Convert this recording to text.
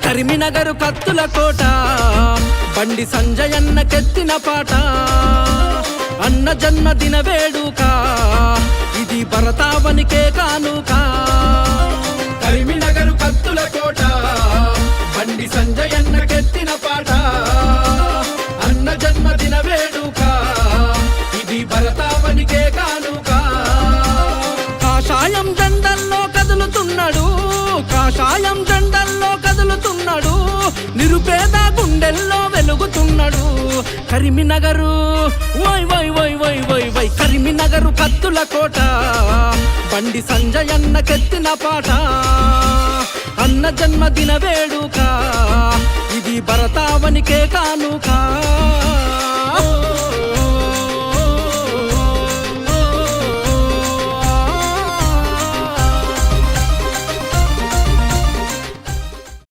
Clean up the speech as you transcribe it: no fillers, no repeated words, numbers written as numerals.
కరీంనగర్ కత్తుల కోట బండి సంజయన్న కెత్తిన పాట అన్న జన్మదిన వేడుక ఇది భరతావనికే కానుక కరీంనగర్ కత్తుల కోట బండి సంజయన్న కెత్తిన పాట అన్న జన్మదిన వేడుక ఇది భరతావనికే కానుక కాషాయం జెండల్లో కదులుతున్నాడు కాషాయం జెండల్లో కదులుతున్నాడు నిరుపేద గుండెల్లో వెలుగుతున్నాడు కరీంనగరు వై వై వై వై వై వై కరీంనగరు కత్తుల కోట బండి సంజయన్న కెత్తిన పాట అన్న జన్మదిన వేడుక ఇది భరతావనికే కానుక